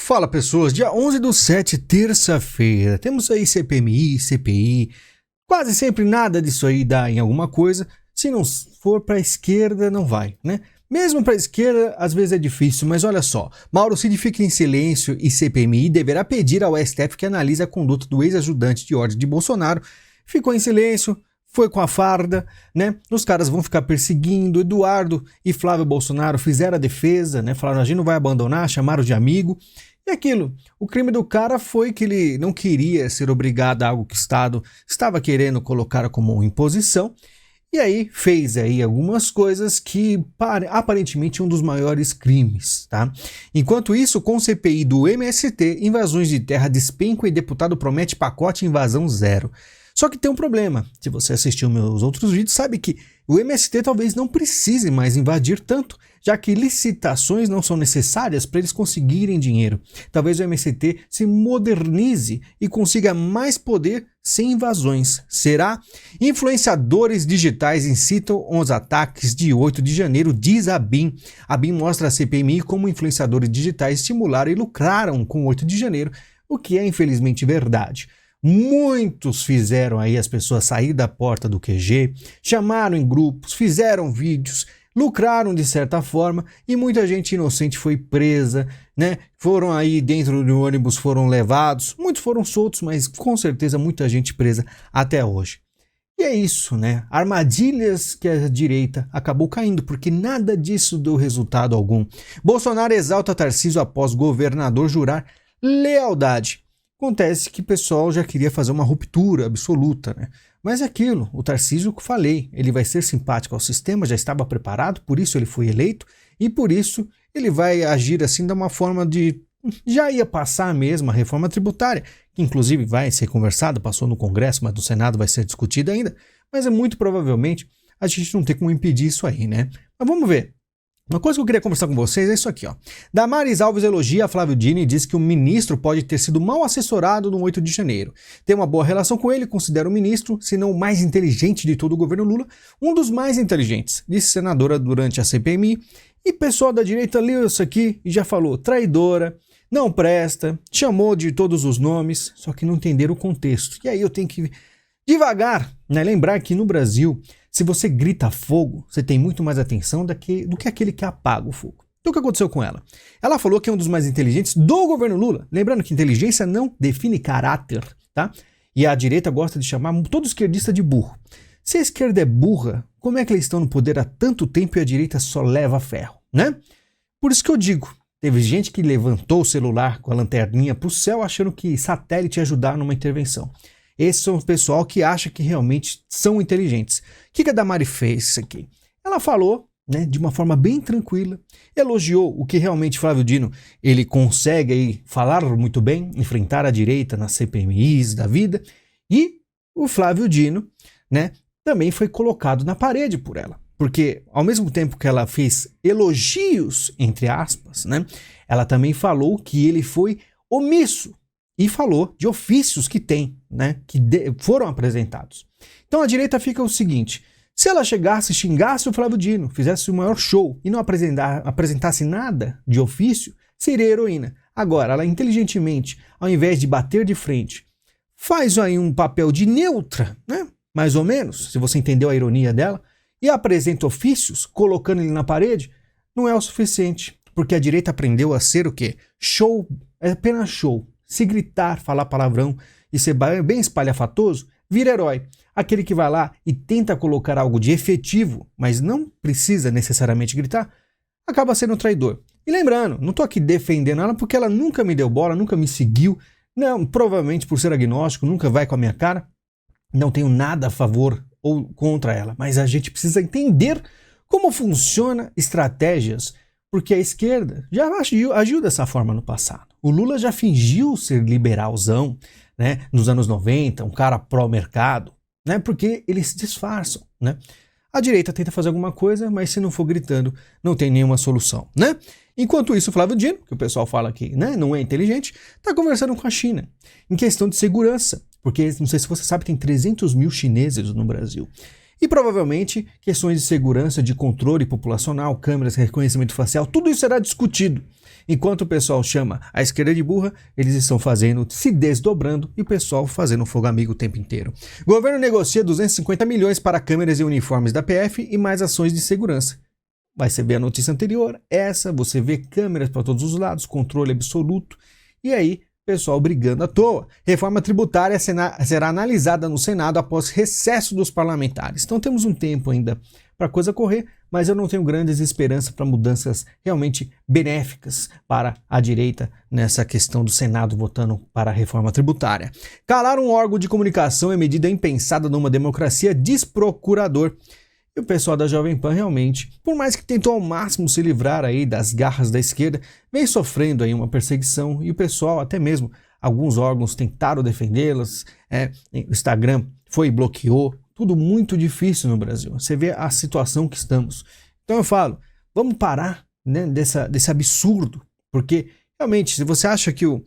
Fala pessoas, dia 11/7, terça-feira, temos aí CPMI, CPI, quase sempre nada disso aí dá em alguma coisa, se não for para a esquerda não vai, né? Mesmo para a esquerda às vezes é difícil, mas olha só, Mauro Cid fica em silêncio e CPMI deverá pedir ao STF que analise a conduta do ex-ajudante de ordem de Bolsonaro, ficou em silêncio, foi com a farda, né? Os caras vão ficar perseguindo, Eduardo e Flávio Bolsonaro fizeram a defesa, né? Falaram, a gente não vai abandonar, chamaram de amigo. E aquilo, o crime do cara foi que ele não queria ser obrigado a algo que o Estado estava querendo colocar como imposição. E aí fez aí algumas coisas que aparentemente um dos maiores crimes, tá? Enquanto isso, com CPI do MST, invasões de terra despenca e deputado promete pacote invasão zero. Só que tem um problema, se você assistiu meus outros vídeos, sabe que o MST talvez não precise mais invadir tanto, já que licitações não são necessárias para eles conseguirem dinheiro. Talvez o MST se modernize e consiga mais poder sem invasões. Será? Influenciadores digitais incitam os ataques de 8 de janeiro, diz a BIM. A BIM mostra a CPMI como influenciadores digitais estimularam e lucraram com 8 de janeiro, o que é infelizmente verdade. Muitos fizeram aí as pessoas sair da porta do QG, chamaram em grupos, fizeram vídeos, lucraram de certa forma e muita gente inocente foi presa, né? Foram aí dentro do ônibus, foram levados, muitos foram soltos, mas com certeza muita gente presa até hoje. E é isso, né? Armadilhas que a direita acabou caindo, porque nada disso deu resultado algum. Bolsonaro exalta Tarcísio após governador jurar lealdade. Acontece que o pessoal já queria fazer uma ruptura absoluta, né? Mas é aquilo, o Tarcísio que falei, ele vai ser simpático ao sistema, já estava preparado, por isso ele foi eleito, e por isso ele vai agir assim de uma forma de... Já ia passar mesmo a reforma tributária, que inclusive vai ser conversada, passou no Congresso, mas no Senado vai ser discutida ainda, mas é muito provavelmente a gente não tem como impedir isso aí, né? Mas vamos ver. Uma coisa que eu queria conversar com vocês é isso aqui, ó. Damares Alves elogia Flávio Dino e diz que o ministro pode ter sido mal assessorado no 8 de janeiro. Tem uma boa relação com ele, considera o ministro, se não o mais inteligente de todo o governo Lula, um dos mais inteligentes, disse senadora durante a CPMI. E pessoal da direita leu isso aqui e já falou traidora, não presta, chamou de todos os nomes, só que não entenderam o contexto. E aí eu tenho que devagar, né? Lembrar que no Brasil, se você grita fogo, você tem muito mais atenção do que aquele que apaga o fogo. Então o que aconteceu com ela? Ela falou que é um dos mais inteligentes do governo Lula. Lembrando que inteligência não define caráter, tá? E a direita gosta de chamar todo esquerdista de burro. Se a esquerda é burra, como é que eles estão no poder há tanto tempo e a direita só leva ferro, né? Por isso que eu digo, teve gente que levantou o celular com a lanterninha pro céu achando que satélite ia ajudar numa intervenção. Esses são o pessoal que acha que realmente são inteligentes. O que a Damari fez isso aqui? Ela falou, né, de uma forma bem tranquila, elogiou o que realmente Flávio Dino ele consegue aí falar muito bem, enfrentar a direita nas CPMIs da vida, e o Flávio Dino, né, também foi colocado na parede por ela. Porque ao mesmo tempo que ela fez elogios, entre aspas, né, ela também falou que ele foi omisso. E falou de ofícios que tem, né, que foram apresentados. Então a direita fica o seguinte, se ela chegasse, xingasse o Flávio Dino, fizesse o maior show e não apresentasse nada de ofício, seria heroína. Agora, ela inteligentemente, ao invés de bater de frente, faz aí um papel de neutra, né, mais ou menos, se você entendeu a ironia dela, e apresenta ofícios, colocando ele na parede, não é o suficiente, porque a direita aprendeu a ser o quê? Show, é apenas show. Se gritar, falar palavrão e ser bem espalhafatoso, vira herói. Aquele que vai lá e tenta colocar algo de efetivo, mas não precisa necessariamente gritar, acaba sendo traidor. E lembrando, não estou aqui defendendo ela porque ela nunca me deu bola, nunca me seguiu, não, provavelmente por ser agnóstico, nunca vai com a minha cara, não tenho nada a favor ou contra ela, mas a gente precisa entender como funciona estratégias, porque a esquerda já agiu dessa forma no passado. O Lula já fingiu ser liberalzão, né, nos anos 90, um cara pró-mercado, né, porque eles se disfarçam, né? A direita tenta fazer alguma coisa, mas se não for gritando, não tem nenhuma solução, né? Enquanto isso, o Flávio Dino, que o pessoal fala que, né, não é inteligente, está conversando com a China em questão de segurança, porque, não sei se você sabe, tem 300 mil chineses no Brasil. E provavelmente questões de segurança, de controle populacional, câmeras, reconhecimento facial, tudo isso será discutido. Enquanto o pessoal chama a esquerda de burra, eles estão se desdobrando e o pessoal fazendo fogo amigo o tempo inteiro. O governo negocia 250 milhões para câmeras e uniformes da PF e mais ações de segurança. Vai você ver a notícia anterior, essa, você vê câmeras para todos os lados, controle absoluto, e aí pessoal brigando à toa. Reforma tributária será analisada no Senado após recesso dos parlamentares. Então temos um tempo ainda para a coisa correr, mas eu não tenho grandes esperanças para mudanças realmente benéficas para a direita nessa questão do Senado votando para a reforma tributária. Calar um órgão de comunicação é medida impensada numa democracia, diz procurador. E o pessoal da Jovem Pan realmente, por mais que tentou ao máximo se livrar aí das garras da esquerda, vem sofrendo aí uma perseguição e o pessoal, até mesmo alguns órgãos tentaram defendê-las, o Instagram foi e bloqueou, tudo muito difícil no Brasil. Você vê a situação que estamos. Então eu falo, vamos parar, né, desse absurdo, porque realmente, se você acha que o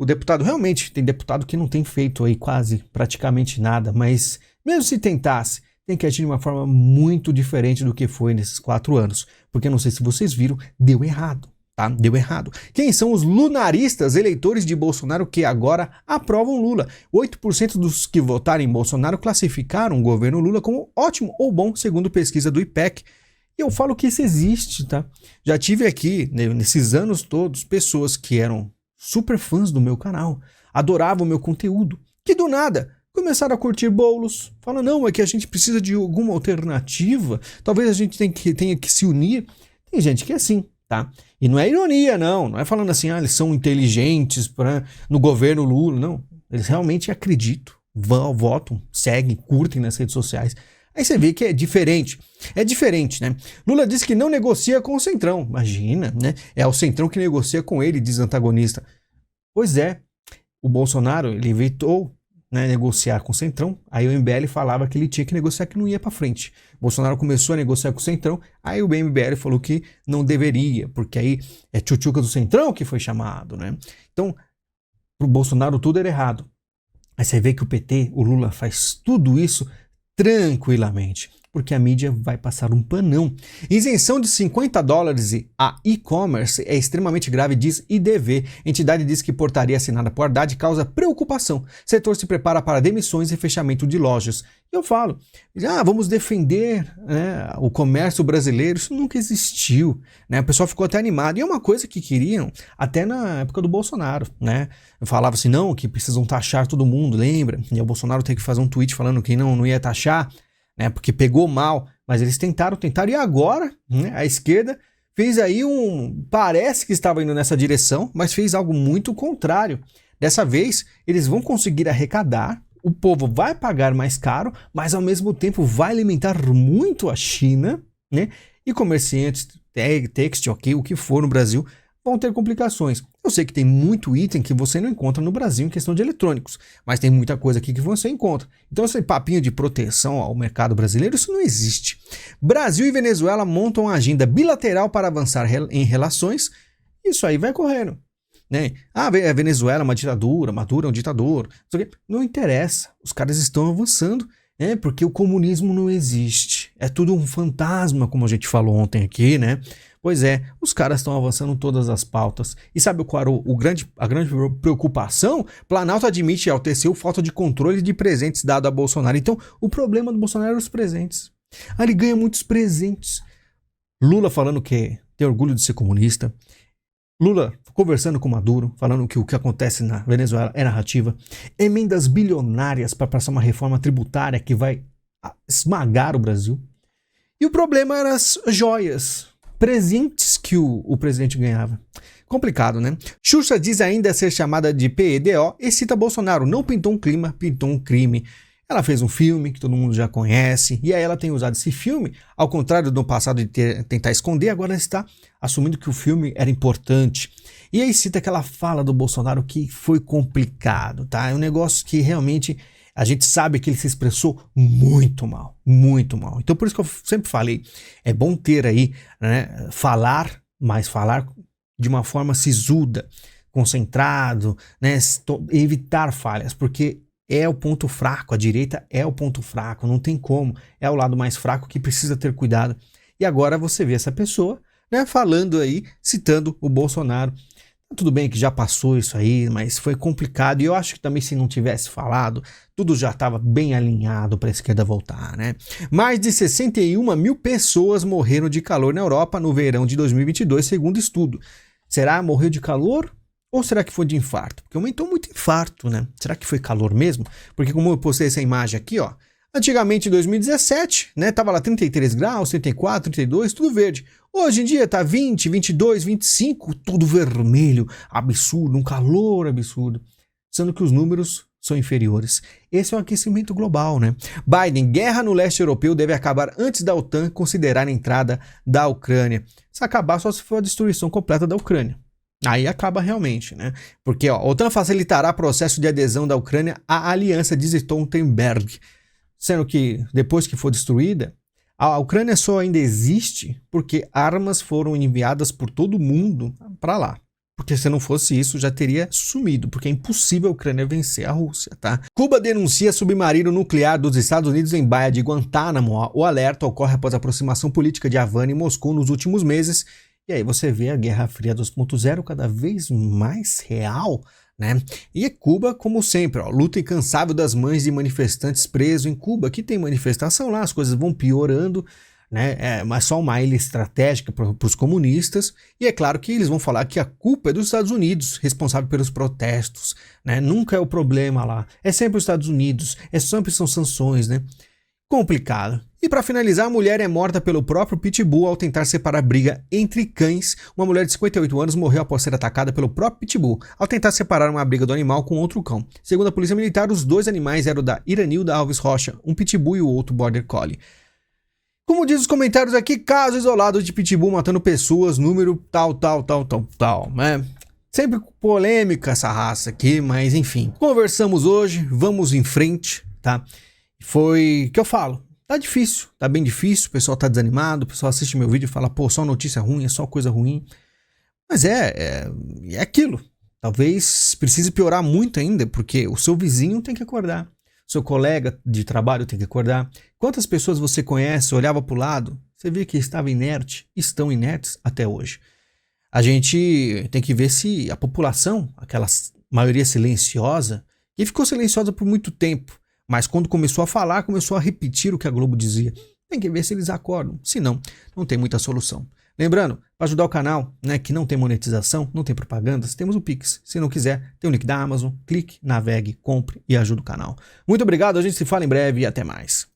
deputado, realmente tem deputado que não tem feito aí quase praticamente nada, mas mesmo se tentasse, tem que agir de uma forma muito diferente do que foi nesses 4 anos. Porque não sei se vocês viram, deu errado, tá? Deu errado. Quem são os lunaristas, eleitores de Bolsonaro que agora aprovam Lula? 8% dos que votaram em Bolsonaro classificaram o governo Lula como ótimo ou bom, segundo pesquisa do IPEC. E eu falo que isso existe, tá? Já tive aqui, né, nesses anos todos, pessoas que eram super fãs do meu canal, adoravam o meu conteúdo, que do nada começaram a curtir bolos, falam, não, é que a gente precisa de alguma alternativa, talvez a gente tenha que se unir. Tem gente que é assim, tá? E não é ironia, não é falando assim, eles são inteligentes no governo Lula, não. Eles realmente acreditam, votam, seguem, curtem nas redes sociais. Aí você vê que é diferente, né? Lula disse que não negocia com o Centrão, imagina, né? É o Centrão que negocia com ele, diz antagonista. Pois é, o Bolsonaro, ele evitou, né, negociar com o Centrão, aí o MBL falava que ele tinha que negociar, que não ia para frente. Bolsonaro começou a negociar com o Centrão, aí o MBL falou que não deveria, porque aí é tchutchuca do Centrão que foi chamado, né? Então, pro Bolsonaro tudo era errado. Aí você vê que o PT, o Lula, faz tudo isso tranquilamente, porque a mídia vai passar um panão. Isenção de $50 a e-commerce é extremamente grave, diz IDV. Entidade diz que portaria assinada por Haddad causa preocupação. Setor se prepara para demissões e fechamento de lojas. Eu falo, vamos defender, né, o comércio brasileiro. Isso nunca existiu, né? O pessoal ficou até animado. E é uma coisa que queriam até na época do Bolsonaro, né? Eu falava assim, não, que precisam taxar todo mundo, lembra? E o Bolsonaro tem que fazer um tweet falando que não ia taxar, né, porque pegou mal, mas eles tentaram, e agora, né, a esquerda fez aí parece que estava indo nessa direção, mas fez algo muito contrário. Dessa vez, eles vão conseguir arrecadar, o povo vai pagar mais caro, mas ao mesmo tempo vai alimentar muito a China, né, e comerciantes, têxtil, ok, o que for no Brasil, vão ter complicações. Eu sei que tem muito item que você não encontra no Brasil em questão de eletrônicos, mas tem muita coisa aqui que você encontra. Então esse papinho de proteção ao mercado brasileiro, isso não existe. Brasil e Venezuela montam uma agenda bilateral para avançar em relações, isso aí vai correndo, né? A Venezuela é uma ditadura, Maduro é um ditador, não interessa, os caras estão avançando, né? Porque o comunismo não existe, é tudo um fantasma, como a gente falou ontem aqui, né? Pois é, os caras estão avançando todas as pautas. E sabe qual era a grande preocupação? Planalto admite ao TCU falta de controle de presentes dado a Bolsonaro. Então, o problema do Bolsonaro era os presentes. Ele ganha muitos presentes. Lula falando que tem orgulho de ser comunista. Lula conversando com Maduro, falando que o que acontece na Venezuela é narrativa. Emendas bilionárias para passar uma reforma tributária que vai esmagar o Brasil. E o problema eram as joias, presentes que o presidente ganhava. Complicado, né? Xuxa diz ainda ser chamada de PEDO e cita Bolsonaro. Não pintou um clima, pintou um crime. Ela fez um filme que todo mundo já conhece, e aí ela tem usado esse filme, ao contrário do passado de tentar esconder, agora ela está assumindo que o filme era importante. E aí cita aquela fala do Bolsonaro que foi complicado, tá? É um negócio que realmente a gente sabe que ele se expressou muito mal, muito mal. Então por isso que eu sempre falei, é bom ter aí, né, falar, mas falar de uma forma sisuda, concentrado, né, evitar falhas, porque é o ponto fraco, a direita é o ponto fraco, não tem como, é o lado mais fraco que precisa ter cuidado. E agora você vê essa pessoa né, falando aí, citando o Bolsonaro. Tudo bem que já passou isso aí, mas foi complicado e eu acho que também se não tivesse falado, tudo já estava bem alinhado para a esquerda voltar, né? Mais de 61 mil pessoas morreram de calor na Europa no verão de 2022, segundo estudo. Será que morreu de calor ou será que foi de infarto? Porque aumentou muito infarto, né? Será que foi calor mesmo? Porque como eu postei essa imagem aqui, ó, antigamente, em 2017, né, tava lá 33 graus, 34, 32, tudo verde. Hoje em dia tá 20, 22, 25, tudo vermelho, absurdo, um calor absurdo. Sendo que os números são inferiores. Esse é o aquecimento global, né? Biden, guerra no leste europeu deve acabar antes da OTAN considerar a entrada da Ucrânia. Se acabar só se for a destruição completa da Ucrânia. Aí acaba realmente, né? Porque ó, a OTAN facilitará o processo de adesão da Ucrânia à aliança, diz Stoltenberg. Sendo que, depois que for destruída, a Ucrânia só ainda existe porque armas foram enviadas por todo mundo para lá. Porque se não fosse isso, já teria sumido, porque é impossível a Ucrânia vencer a Rússia, tá? Cuba denuncia submarino nuclear dos Estados Unidos em Baía de Guantánamo. O alerta ocorre após a aproximação política de Havana e Moscou nos últimos meses. E aí você vê a Guerra Fria 2.0 cada vez mais real, né? E Cuba, como sempre, ó, luta incansável das mães de manifestantes presos em Cuba. Aqui tem manifestação lá, as coisas vão piorando, né? Mas só uma ilha estratégica para os comunistas. E é claro que eles vão falar que a culpa é dos Estados Unidos, responsável pelos protestos, né? Nunca é o problema lá, é sempre os Estados Unidos, sempre são sanções, né? Complicado. E para finalizar, a mulher é morta pelo próprio pitbull ao tentar separar briga entre cães. Uma mulher de 58 anos morreu após ser atacada pelo próprio pitbull ao tentar separar uma briga do animal com outro cão. Segundo a polícia militar, os dois animais eram da Iranilda Alves Rocha, um pitbull e o outro border collie. Como diz os comentários aqui, caso isolado de pitbull matando pessoas, número tal, né? Sempre polêmica essa raça aqui, mas enfim. Conversamos hoje, vamos em frente, tá? Foi o que eu falo. Tá difícil, tá bem difícil, o pessoal tá desanimado, o pessoal assiste meu vídeo e fala, pô, só notícia ruim, é só coisa ruim. Mas é aquilo. Talvez precise piorar muito ainda, porque o seu vizinho tem que acordar, o seu colega de trabalho tem que acordar. Quantas pessoas você conhece, olhava pro lado, você vê que estava inerte, estão inertes até hoje. A gente tem que ver se a população, aquela maioria silenciosa, que ficou silenciosa por muito tempo, mas quando começou a falar, começou a repetir o que a Globo dizia. Tem que ver se eles acordam. Se não, não tem muita solução. Lembrando, para ajudar o canal, né, que não tem monetização, não tem propagandas, temos o Pix. Se não quiser, tem o link da Amazon. Clique, navegue, compre e ajude o canal. Muito obrigado, a gente se fala em breve e até mais.